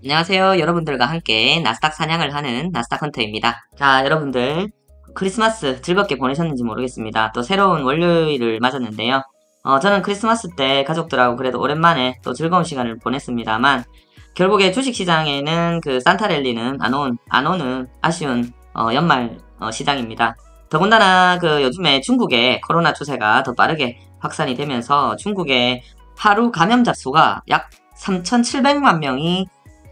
안녕하세요. 여러분들과 함께 나스닥 사냥을 하는 나스닥 헌터입니다. 자, 여러분들 크리스마스 즐겁게 보내셨는지 모르겠습니다. 또 새로운 월요일을 맞았는데요. 저는 크리스마스 때 가족들하고 그래도 오랜만에 또 즐거운 시간을 보냈습니다만 결국에 주식시장에는 그 산타랠리는 안 오는 아쉬운 연말 시장입니다. 더군다나 그 요즘에 중국의 코로나 추세가 더 빠르게 확산이 되면서 중국의 하루 감염자 수가 약 3,700만 명이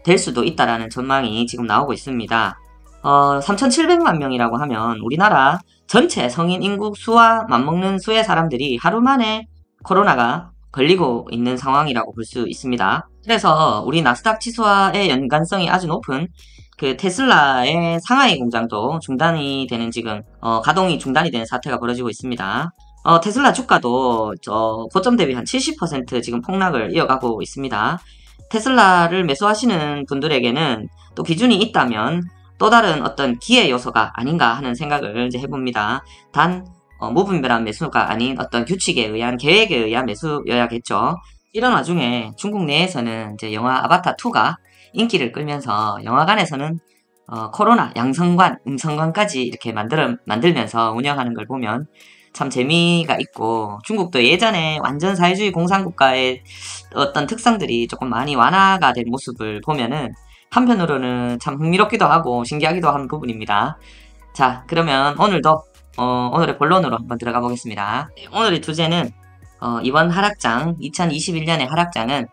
될 수도 있다라는 전망이 지금 나오고 있습니다. 3,700만 명이라고 하면 우리나라 전체 성인 인구 수와 맞먹는 수의 사람들이 하루 만에 코로나가 걸리고 있는 상황이라고 볼 수 있습니다. 그래서 우리 나스닥 지수와의 연관성이 아주 높은 그 테슬라의 상하이 공장도 중단이 되는 지금 가동이 중단이 되는 사태가 벌어지고 있습니다. 테슬라 주가도 고점 대비 한 70% 지금 폭락을 이어가고 있습니다. 테슬라를 매수하시는 분들에게는 또 기준이 있다면 또 다른 어떤 기회 요소가 아닌가 하는 생각을 이제 해봅니다. 단 무분별한 매수가 아닌 어떤 규칙에 의한 계획에 의한 매수여야겠죠. 이런 와중에 중국 내에서는 이제 영화 아바타 2가 인기를 끌면서 영화관에서는 코로나 양성관, 음성관까지 이렇게 만들면서 운영하는 걸 보면 참 재미가 있고, 중국도 예전에 완전 사회주의 공산국가의 어떤 특성들이 조금 많이 완화가 된 모습을 보면은 한편으로는 참 흥미롭기도 하고 신기하기도 하는 부분입니다. 자, 그러면 오늘도 오늘의 본론으로 한번 들어가 보겠습니다. 오늘의 주제는 이번 하락장, 2021년의 하락장은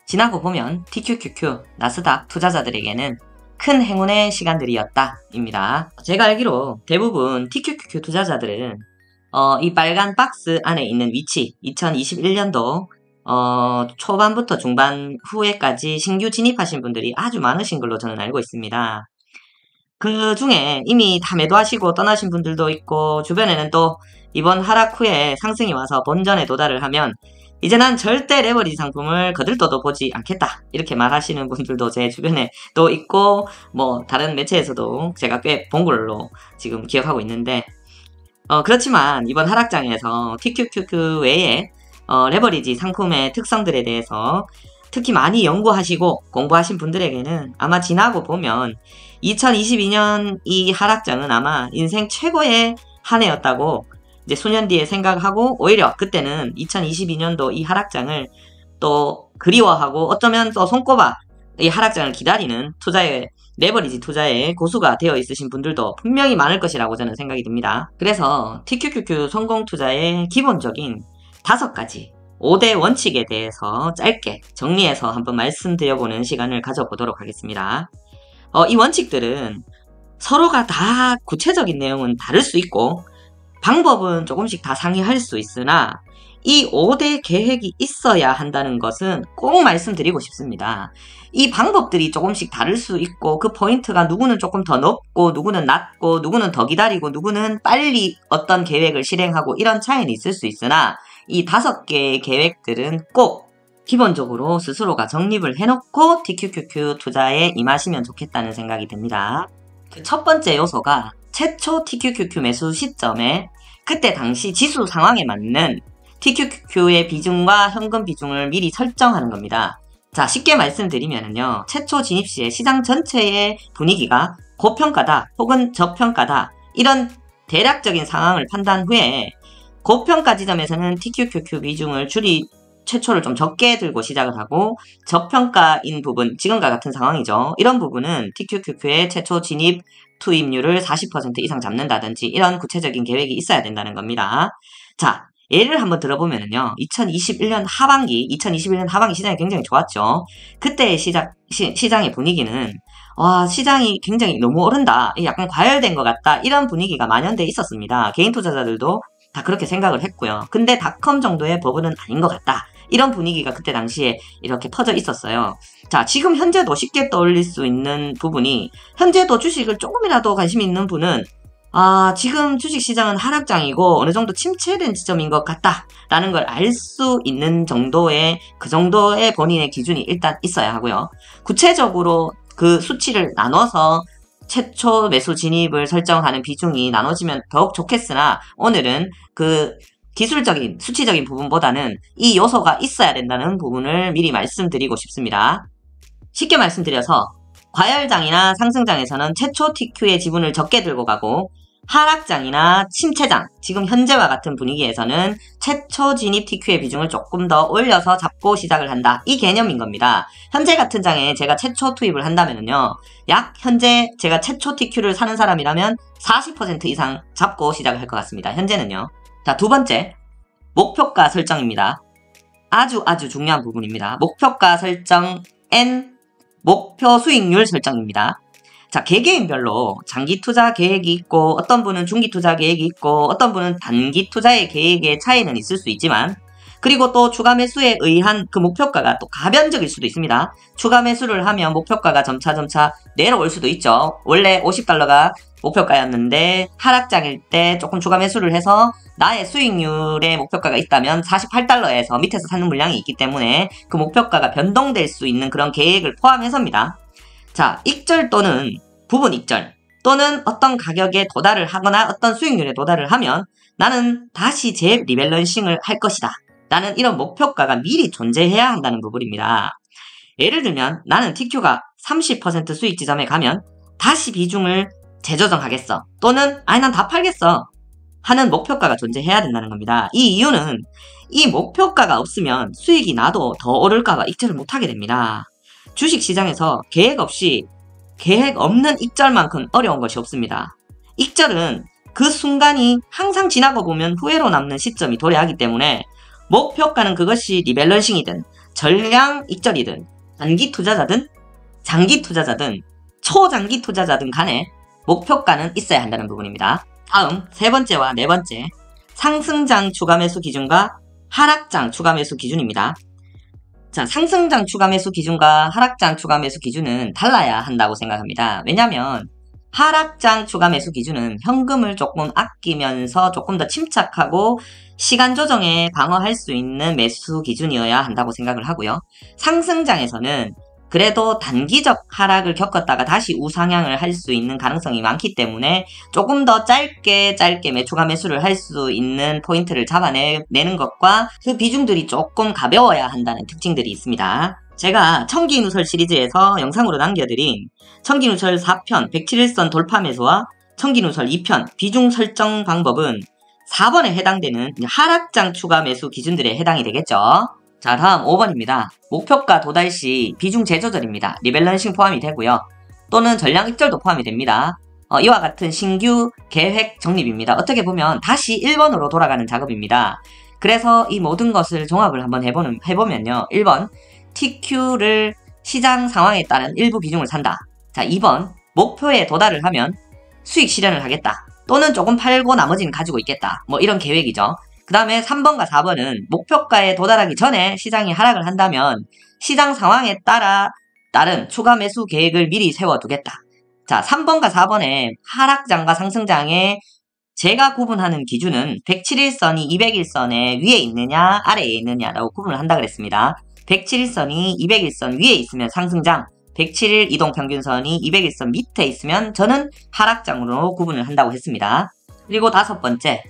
지나고 보면 TQQQ, 나스닥 투자자들에게는 큰 행운의 시간들이었다 입니다. 제가 알기로 대부분 TQQQ 투자자들은 이 빨간 박스 안에 있는 위치, 2021년도 초반부터 중반 후에까지 신규 진입하신 분들이 아주 많으신 걸로 저는 알고 있습니다. 그 중에 이미 다 매도하시고 떠나신 분들도 있고, 주변에는 또 이번 하락 후에 상승이 와서 본전에 도달을 하면 이제 난 절대 레버리지 상품을 거들떠도 보지 않겠다 이렇게 말하시는 분들도 제 주변에 또 있고, 뭐 다른 매체에서도 제가 꽤 본 걸로 지금 기억하고 있는데, 그렇지만 이번 하락장에서 TQQQ 외에 레버리지 상품의 특성들에 대해서 특히 많이 연구하시고 공부하신 분들에게는 아마 지나고 보면 2022년 이 하락장은 아마 인생 최고의 한 해였다고 이제 수년 뒤에 생각하고, 오히려 그때는 2022년도 이 하락장을 또 그리워하고 어쩌면 또 손꼽아 이 하락장을 기다리는 레버리지 투자에 고수가 되어 있으신 분들도 분명히 많을 것이라고 저는 생각이 듭니다. 그래서 TQQQ 성공 투자의 기본적인 5가지 5대 원칙에 대해서 짧게 정리해서 한번 말씀드려보는 시간을 가져보도록 하겠습니다. 이 원칙들은 서로가 다 구체적인 내용은 다를 수 있고 방법은 조금씩 다 상이할 수 있으나 이 5대 계획이 있어야 한다는 것은 꼭 말씀드리고 싶습니다. 이 방법들이 조금씩 다를 수 있고 그 포인트가 누구는 조금 더 높고 누구는 낮고 누구는 더 기다리고 누구는 빨리 어떤 계획을 실행하고 이런 차이는 있을 수 있으나 이 5개의 계획들은 꼭 기본적으로 스스로가 정립을 해놓고 TQQQ 투자에 임하시면 좋겠다는 생각이 듭니다. 그 첫 번째 요소가 최초 TQQQ 매수 시점에 그때 당시 지수 상황에 맞는 TQQQ의 비중과 현금 비중을 미리 설정하는 겁니다. 자, 쉽게 말씀드리면요, 최초 진입 시에 시장 전체의 분위기가 고평가다 혹은 저평가다 이런 대략적인 상황을 판단 후에 고평가 지점에서는 TQQQ 비중을 최초를 좀 적게 들고 시작을 하고, 저평가인 부분, 지금과 같은 상황이죠. 이런 부분은 TQQQ의 최초 진입 투입률을 40% 이상 잡는다든지 이런 구체적인 계획이 있어야 된다는 겁니다. 자, 예를 한번 들어보면요, 2021년 하반기 시장이 굉장히 좋았죠. 그때의 시장의 분위기는 시장이 굉장히 너무 오른다, 약간 과열된 것 같다, 이런 분위기가 만연돼 있었습니다. 개인 투자자들도 다 그렇게 생각을 했고요. 근데 닷컴 정도의 버블은 아닌 것 같다, 이런 분위기가 그때 당시에 이렇게 퍼져 있었어요. 자, 지금 현재도 쉽게 떠올릴 수 있는 부분이, 현재도 주식을 조금이라도 관심 있는 분은 지금 주식시장은 하락장이고 어느 정도 침체된 지점인 것 같다 라는 걸 알 수 있는 정도의, 그 정도의 본인의 기준이 일단 있어야 하고요. 구체적으로 그 수치를 나눠서 최초 매수 진입을 설정하는 비중이 나눠지면 더욱 좋겠으나, 오늘은 그 기술적인, 수치적인 부분보다는 이 요소가 있어야 된다는 부분을 미리 말씀드리고 싶습니다. 쉽게 말씀드려서 과열장이나 상승장에서는 최초 TQ의 지분을 적게 들고 가고 하락장이나 침체장, 지금 현재와 같은 분위기에서는 최초 진입 TQ의 비중을 조금 더 올려서 잡고 시작을 한다. 이 개념인 겁니다. 현재 같은 장에 제가 최초 투입을 한다면요. 약 현재 제가 최초 TQ를 사는 사람이라면 40% 이상 잡고 시작을 할 것 같습니다. 현재는요. 자, 두 번째, 목표가 설정입니다. 아주 중요한 부분입니다. 목표가 설정 N 목표 수익률 설정입니다. 자, 개개인별로 장기 투자 계획이 있고 어떤 분은 중기 투자 계획이 있고 어떤 분은 단기 투자의 계획의 차이는 있을 수 있지만 그리고 또 추가 매수에 의한 그 목표가가 또 가변적일 수도 있습니다. 추가 매수를 하면 목표가가 점차 내려올 수도 있죠. 원래 $50가 목표가였는데 하락장일 때 조금 추가 매수를 해서 나의 수익률의 목표가가 있다면 $48에서 밑에서 사는 물량이 있기 때문에 그 목표가가 변동될 수 있는 그런 계획을 포함해서입니다. 자, 익절 또는 부분 익절 또는 어떤 가격에 도달을 하거나 어떤 수익률에 도달을 하면 나는 다시 재리밸런싱을 할 것이다. 나는 이런 목표가가 미리 존재해야 한다는 부분입니다. 예를 들면 나는 TQ가 30% 수익 지점에 가면 다시 비중을 재조정하겠어. 또는 아니 난 다 팔겠어. 하는 목표가가 존재해야 된다는 겁니다. 이 이유는 이 목표가가 없으면 수익이 나도 더 오를까봐 익절을 못하게 됩니다. 주식시장에서 계획 없는 익절만큼 어려운 것이 없습니다. 익절은 그 순간이 항상 지나고 보면 후회로 남는 시점이 도래하기 때문에 목표가는 그것이 리밸런싱이든 전량 익절이든 단기 투자자든 장기 투자자든 초장기 투자자든 간에 목표가는 있어야 한다는 부분입니다. 다음 세 번째와 네 번째, 상승장 추가 매수 기준과 하락장 추가 매수 기준입니다. 자, 상승장 추가 매수 기준과 하락장 추가 매수 기준은 달라야 한다고 생각합니다. 왜냐면 하락장 추가 매수 기준은 현금을 조금 아끼면서 조금 더 침착하고 시간 조정에 방어할 수 있는 매수 기준이어야 한다고 생각을 하고요. 상승장에서는 그래도 단기적 하락을 겪었다가 다시 우상향을 할 수 있는 가능성이 많기 때문에 조금 더 짧게 추가 매수를 할 수 있는 포인트를 잡아내는 것과 그 비중들이 조금 가벼워야 한다는 특징들이 있습니다. 제가 청기누설 시리즈에서 영상으로 남겨드린 청기누설 4편 107일선 돌파 매수와 청기누설 2편 비중 설정 방법은 4번에 해당되는 하락장 추가 매수 기준들에 해당이 되겠죠. 자, 다음 5번입니다. 목표가 도달 시 비중 재조절입니다. 리밸런싱 포함이 되고요. 또는 전량 익절도 포함이 됩니다. 이와 같은 신규 계획 정립입니다. 어떻게 보면 다시 1번으로 돌아가는 작업입니다. 그래서 이 모든 것을 종합을 한번 해보면요. 1번, TQ를 시장 상황에 따른 일부 비중을 산다. 자, 2번, 목표에 도달을 하면 수익 실현을 하겠다. 또는 조금 팔고 나머지는 가지고 있겠다. 뭐 이런 계획이죠. 그 다음에 3번과 4번은 목표가에 도달하기 전에 시장이 하락을 한다면 시장 상황에 따른 추가 매수 계획을 미리 세워두겠다. 자, 3번과 4번의 하락장과 상승장의 제가 구분하는 기준은 107일선이 200일선의 위에 있느냐 아래에 있느냐라고 구분을 한다 그랬습니다. 107일선이 200일선 위에 있으면 상승장, 107일 이동평균선이 200일선 밑에 있으면 저는 하락장으로 구분을 한다고 했습니다. 그리고 다섯 번째,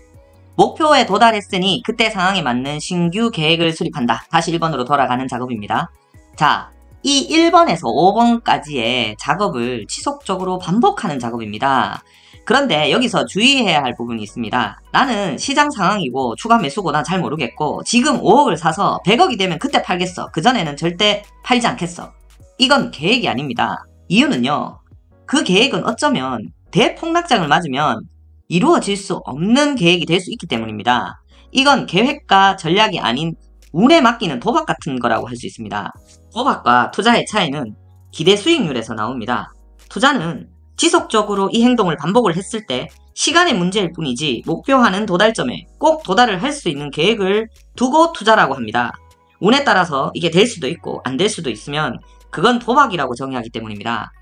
목표에 도달했으니 그때 상황에 맞는 신규 계획을 수립한다. 다시 1번으로 돌아가는 작업입니다. 자, 이 1번에서 5번까지의 작업을 지속적으로 반복하는 작업입니다. 그런데 여기서 주의해야 할 부분이 있습니다. 나는 시장 상황이고 추가 매수고 난 잘 모르겠고 지금 5억을 사서 100억이 되면 그때 팔겠어. 그전에는 절대 팔지 않겠어. 이건 계획이 아닙니다. 이유는요. 그 계획은 어쩌면 대폭락장을 맞으면 이루어질 수 없는 계획이 될 수 있기 때문입니다. 이건 계획과 전략이 아닌 운에 맡기는 도박 같은 거라고 할 수 있습니다. 도박과 투자의 차이는 기대 수익률에서 나옵니다. 투자는 지속적으로 이 행동을 반복을 했을 때 시간의 문제일 뿐이지 목표하는 도달점에 꼭 도달을 할 수 있는 계획을 두고 투자라고 합니다. 운에 따라서 이게 될 수도 있고 안 될 수도 있으면 그건 도박이라고 정의하기 때문입니다.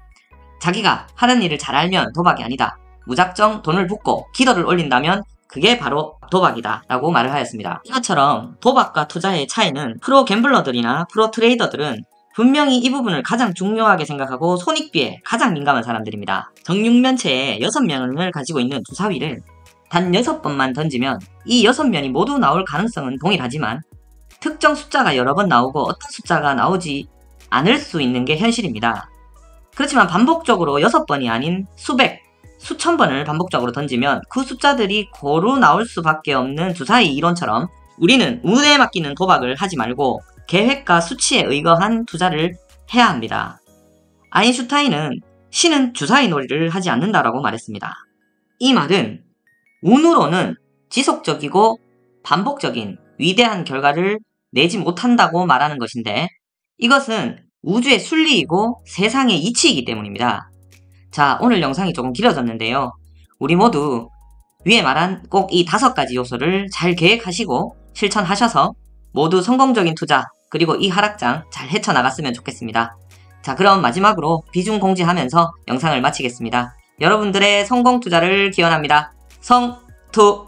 자기가 하는 일을 잘 알면 도박이 아니다. 무작정 돈을 붓고 기도를 올린다면 그게 바로 도박이다 라고 말을 하였습니다. 이것처럼 도박과 투자의 차이는 프로 갬블러들이나 프로 트레이더들은 분명히 이 부분을 가장 중요하게 생각하고 손익비에 가장 민감한 사람들입니다. 정육면체에 6면을 가지고 있는 주사위를 단 6번만 던지면 이 6면이 모두 나올 가능성은 동일하지만 특정 숫자가 여러 번 나오고 어떤 숫자가 나오지 않을 수 있는 게 현실입니다. 그렇지만 반복적으로 6번이 아닌 수백, 수천 번을 반복적으로 던지면 그 숫자들이 고루 나올 수밖에 없는 주사위 이론처럼 우리는 운에 맡기는 도박을 하지 말고 계획과 수치에 의거한 투자를 해야 합니다. 아인슈타인은 신은 주사위 놀이를 하지 않는다라고 말했습니다. 이 말은 운으로는 지속적이고 반복적인 위대한 결과를 내지 못한다고 말하는 것인데 이것은 우주의 순리이고 세상의 이치이기 때문입니다. 자, 오늘 영상이 조금 길어졌는데요. 우리 모두 위에 말한 꼭 이 5가지 요소를 잘 계획하시고 실천하셔서 모두 성공적인 투자 그리고 이 하락장 잘 헤쳐나갔으면 좋겠습니다. 자, 그럼 마지막으로 비중 공지하면서 영상을 마치겠습니다. 여러분들의 성공 투자를 기원합니다. 성투!